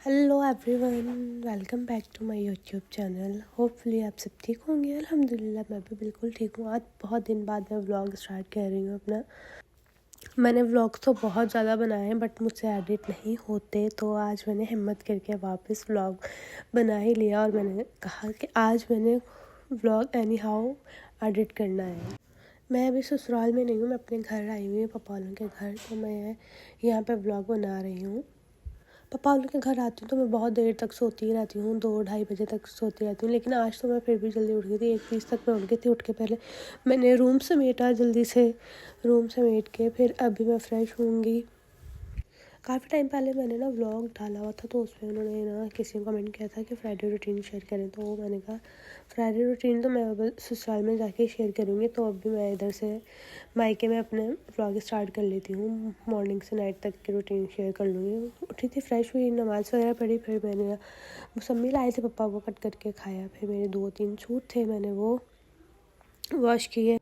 Hello everyone, welcome back to my YouTube channel. Hopefully आप सब ठीक होंगे। अल्हम्दुलिल्लाह मैं भी बिल्कुल ठीक हूँ। आज बहुत दिन बाद मैं व्लॉग स्टार्ट कर रही हूँ अपना। मैंने व्लॉग्स तो बहुत ज़्यादा बनाए हैं बट मुझसे एडिट नहीं होते, तो आज मैंने हिम्मत करके वापस व्लॉग बना ही लिया और मैंने कहा कि आज मैंने व्लॉग एनी हाउ एडिट करना है। मैं अभी ससुराल में नहीं हूँ, मैं अपने घर आई हुई हूँ, पापा वालों के घर। तो मैं यहाँ पे व्लॉग बना रही हूँ। पापा वालों के घर आती हूँ तो मैं बहुत देर तक सोती ही रहती हूँ, 2-2:30 बजे तक सोती रहती हूँ। लेकिन आज तो मैं फिर भी जल्दी उठ गई थी, 1:30 तक मैं उठ गई थी। उठ के पहले मैंने रूम समेटा, जल्दी से रूम समेट के फिर अभी मैं फ़्रेश होंगी। काफ़ी टाइम पहले मैंने ना व्लॉग डाला हुआ था, तो उसमें उन्होंने ना किसी ने कमेंट किया था कि फ्राइडे रूटीन शेयर करें। तो मैंने कहा फ्राइडे रूटीन तो मैं अब ससुराल में जाके शेयर करूँगी। तो अभी मैं इधर से मायके में अपने व्लॉग स्टार्ट कर लेती हूँ। मॉर्निंग से नाइट तक की रूटीन शेयर कर लूँगी। उठी थी, फ्रेश हुई, नमाज़ वगैरह पढ़ी, फिर मैंने मौसम्मी लाए थे, पप्पा वो कट करके खाया। फिर मेरे 2-3 सूट थे, मैंने वो वॉश किए।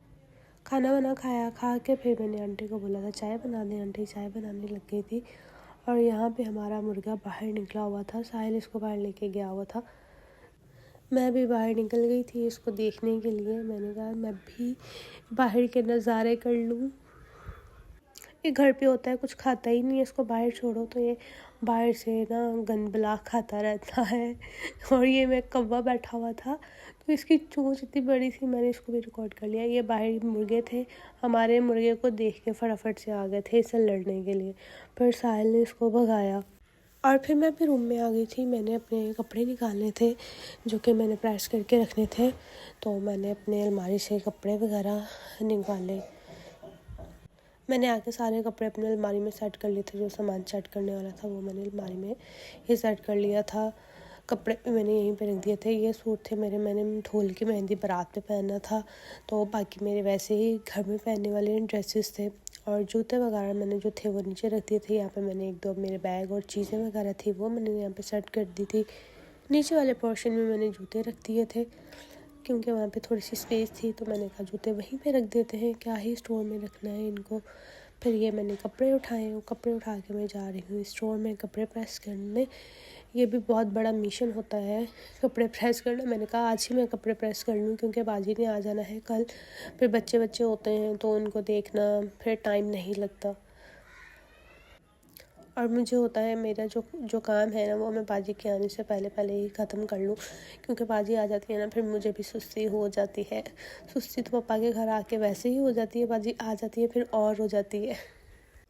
खाना वाना खाया, खा के फिर मैंने आंटी को बोला था चाय बना दें। आंटी चाय बनाने लग गई थी। और यहाँ पे हमारा मुर्गा बाहर निकला हुआ था, साहिल इसको बाहर लेके गया हुआ था। मैं भी बाहर निकल गई थी इसको देखने के लिए। मैंने कहा मैं भी बाहर के नज़ारे कर लूँ। ये घर पे होता है, कुछ खाता ही नहीं है, इसको बाहर छोड़ो तो ये बाहर से ना गंदबला खाता रहता है। और ये मैं कौवा बैठा हुआ था तो इसकी चोंच इतनी बड़ी थी, मैंने इसको भी रिकॉर्ड कर लिया। ये बाहर मुर्गे थे, हमारे मुर्गे को देख के फटाफट से आ गए थे इससे लड़ने के लिए। फिर साहिल ने इसको भगाया और फिर मैं अपने रूम में आ गई थी। मैंने अपने कपड़े निकालने थे जो कि मैंने प्रेस करके रखने थे, तो मैंने अपने अलमारी से कपड़े वगैरह निकाले। मैंने आके सारे कपड़े अपने अलमारी में सेट कर लिए थे। जो सामान सेट करने वाला था वो मैंने अलमारी में ही सेट कर लिया था। कपड़े भी मैंने यहीं पे रख दिए थे। ये सूट थे मेरे, मैंने ढोल की मेहंदी बारात पे पहना था। तो बाकी मेरे वैसे ही घर में पहनने वाले ड्रेसेस थे। और जूते वगैरह मैंने जो थे वो नीचे रख दिए थे। यहाँ पे मैंने 1-2 मेरे बैग और चीज़ें वगैरह थी वो मैंने यहाँ पे सेट कर दी थी। नीचे वाले पोर्शन में मैंने जूते रख दिए थे क्योंकि वहाँ पे थोड़ी सी स्पेस थी, तो मैंने कहा जूते वहीं पे रख देते हैं, क्या ही स्टोर में रखना है इनको। फिर ये मैंने कपड़े उठाए, वो कपड़े उठा के मैं जा रही हूँ स्टोर में कपड़े प्रेस करने। ये भी बहुत बड़ा मिशन होता है कपड़े प्रेस करना। मैंने कहा आज ही मैं कपड़े प्रेस कर लूँ क्योंकि बाजी ने आ जाना है कल। फिर बच्चे बच्चे होते हैं तो उनको देखना फिर टाइम नहीं लगता। और मुझे होता है मेरा जो जो काम है ना वो मैं बाजी के आने से पहले पहले ही ख़त्म कर लूँ, क्योंकि बाजी आ जाती है ना फिर मुझे भी सुस्ती हो जाती है। सुस्ती तो पापा के घर आके वैसे ही हो जाती है, बाजी आ जाती है फिर और हो जाती है।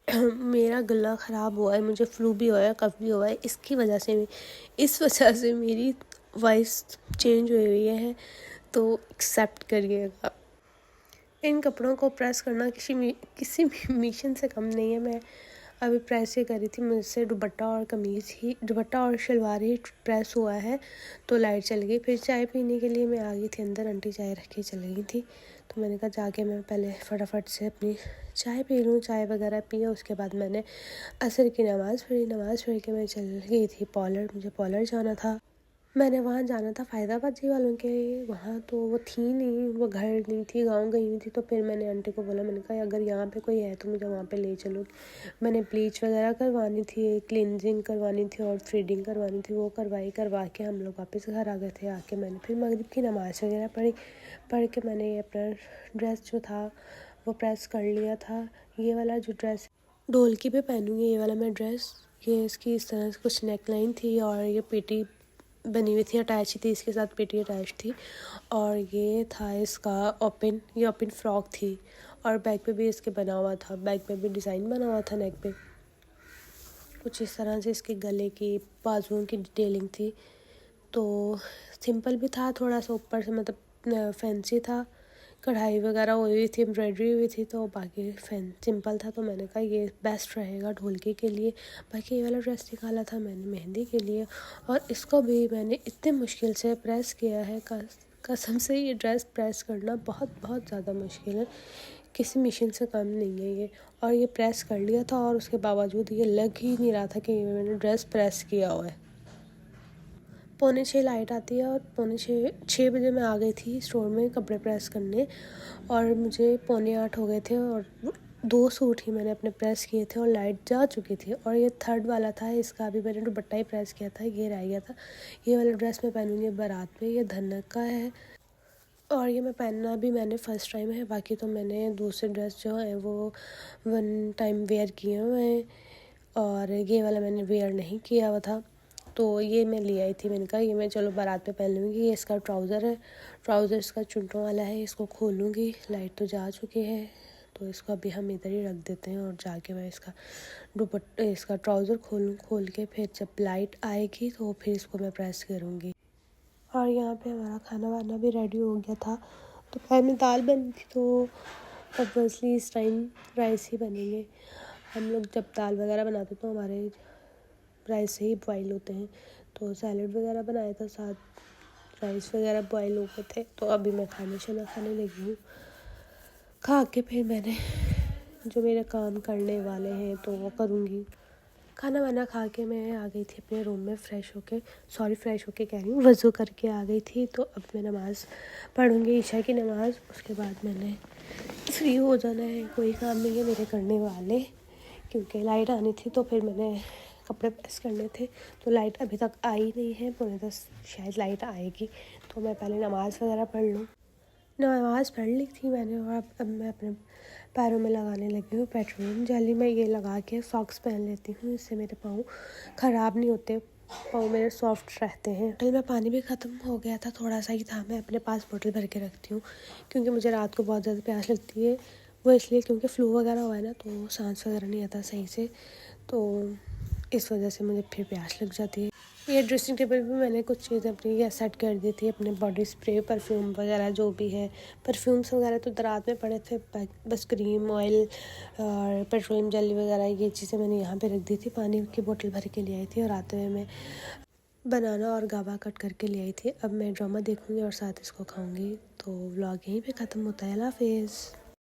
मेरा गला ख़राब हुआ है, मुझे फ्लू भी हुआ है, कफ भी हुआ है। इस वजह से मेरी वॉइस चेंज हुई है, तो एक्सेप्ट करिएगा। इन कपड़ों को प्रेस करना किसी भी मिशन से कम नहीं है। मैं अभी प्रेस ही करी थी, मुझसे दुपट्टा और शलवार ही प्रेस हुआ है। तो लाइट चल गई। फिर चाय पीने के लिए मैं आ गई थी अंदर, आंटी चाय रख के चली गई थी। तो मैंने कहा जाके मैं पहले फटाफट से अपनी चाय पी लूँ। चाय वगैरह पिया, उसके बाद मैंने असर की नमाज़ पढ़ी। नमाज़ पढ़ के मैं चल गई थी पॉलर, मुझे पॉलर जाना था। मैंने वहाँ जाना था फ़ायदाबाद जी वालों के वहाँ, तो वो थी नहीं, वो घर नहीं थी, गांव गई हुई थी। तो फिर मैंने आंटी को बोला, मैंने कहा अगर यहाँ पे कोई है तो मुझे वहाँ पे ले चलो। मैंने ब्लीच वगैरह करवानी थी, क्लिनजिंग करवानी थी और थ्रेडिंग करवानी थी। वो करवा के हम लोग वापस घर आ गए थे। आके मैंने फिर मगरिब की नमाज़ वगैरह पढ़ के मैंने ये अपना ड्रेस जो था वो प्रेस कर लिया था। ये वाला जो ड्रेस ढोलकी पे पहनूँगी, ये वाला मैं ड्रेस, ये इसकी इस तरह से कुछ नेक लाइन थी और ये पेटी बनी हुई थी, अटैच थी, इसके साथ पेटी अटैच थी। और ये था इसका ये ओपन फ्रॉक थी और बैक पे भी इसके बना हुआ था, बैक पे भी डिज़ाइन बना हुआ था नेक पे। कुछ इस तरह से इसके गले की बाजुओं की डिटेलिंग थी। तो सिंपल भी था थोड़ा सा, ऊपर से मतलब फैंसी था, कढ़ाई वगैरह हुई थी, एम्ब्रॉयडरी हुई थी, तो बाकी सिंपल था। तो मैंने कहा ये बेस्ट रहेगा ढोलकी के लिए। बाकी ये वाला ड्रेस निकाला था मैंने मेहंदी के लिए और इसको भी मैंने इतने मुश्किल से प्रेस किया है। कसम से ये ड्रेस प्रेस करना बहुत बहुत ज़्यादा मुश्किल है, किसी मशीन से कम नहीं है ये। और ये प्रेस कर लिया था और उसके बावजूद ये लग ही नहीं रहा था कि मैंने ड्रेस प्रेस किया हुआ है। 5:45 लाइट आती है और 6 बजे मैं आ गई थी स्टोर में कपड़े प्रेस करने और मुझे 7:45 हो गए थे। और 2 सूट ही मैंने अपने प्रेस किए थे और लाइट जा चुकी थी, और ये थर्ड वाला था, इसका अभी मैंने दुपट्टा ही प्रेस किया था, ये रह गया था। ये वाला ड्रेस मैं पहनूंगी बारात में, ये धनक का है और ये मैं पहनना भी मैंने फ़र्स्ट टाइम है। बाकी तो मैंने दूसरे ड्रेस जो है वो 1 टाइम वेयर किए हुए हैं और ये वाला मैंने वेयर नहीं किया हुआ था। तो ये मैं ले आई थी, मैंने कहा ये मैं चलो बारात में पहन लूँगी। ये इसका ट्राउज़र है, ट्राउज़र इसका चुन्नों वाला है। इसको खोलूँगी, लाइट तो जा चुकी है तो इसको अभी हम इधर ही रख देते हैं और जाके मैं इसका इसका ट्राउज़र खोल के फिर जब लाइट आएगी तो फिर इसको मैं प्रेस करूँगी। और यहाँ पे हमारा खाना वाना भी रेडी हो गया था। दोपहर में दाल बनी थी तो ऑब्वियसली इस टाइम राइस ही बनेंगे। हम लोग जब दाल वगैरह बनाते तो हमारे राइस ही बॉयल होते हैं। तो सैलड वगैरह बनाया था, साथ राइस वगैरह बॉयल हो गए थे। तो अभी मैं खाने लगी हूँ। खा के फिर मैंने जो मेरे काम करने वाले हैं तो वो करूँगी। खाना वाना खा के मैं आ गई थी अपने रूम में फ्रेश होके कह रही हूँ, वज़ू करके आ गई थी। तो अब मैं नमाज़ पढ़ूँगी, ईशा की नमाज़। उसके बाद मैंने फ्री हो जाना है, कोई काम नहीं है मेरे करने वाले, क्योंकि लाइट आनी थी तो फिर मैंने कपड़े प्रेस करने थे। तो लाइट अभी तक आई नहीं है, 9:45 शायद लाइट आएगी। तो मैं पहले नमाज़ वगैरह पढ़ लूँ। नमाज़ पढ़ ली थी मैंने और अब मैं अपने पैरों में लगाने लगी हूँ पेट्रोल जेली। मैं ये लगा के सॉक्स पहन लेती हूँ, इससे मेरे पाँव ख़राब नहीं होते, पाँव मेरे सॉफ्ट रहते हैं। बोतल में पानी भी ख़त्म हो गया था, थोड़ा सा ही था। मैं अपने पास बोतल भर के रखती हूँ क्योंकि मुझे रात को बहुत ज़्यादा प्यास लगती है। वो इसलिए क्योंकि फ्लू वगैरह हुआ है ना, तो सांस वगैरह नहीं आता सही से, तो इस वजह से मुझे फिर प्यास लग जाती है। ये ड्रेसिंग टेबल पे मैंने कुछ चीज़ें अपनी ये सेट कर दी थी, अपने बॉडी स्प्रे, परफ्यूम वगैरह जो भी है। परफ्यूम्स वगैरह तो रात में पड़े थे, बस क्रीम, ऑयल और पेट्रोलियम जेली वगैरह ये चीज़ें मैंने यहाँ पे रख दी थी। पानी की बोतल भर के ले आई थी और आते हुए मैं बनाना और गावा कट करके ले आई थी। अब मैं ड्रामा देखूँगी और साथ इसको खाऊँगी। तो व्लॉग यहीं पे ख़त्म होता है। अल्लाह हाफ़िज़।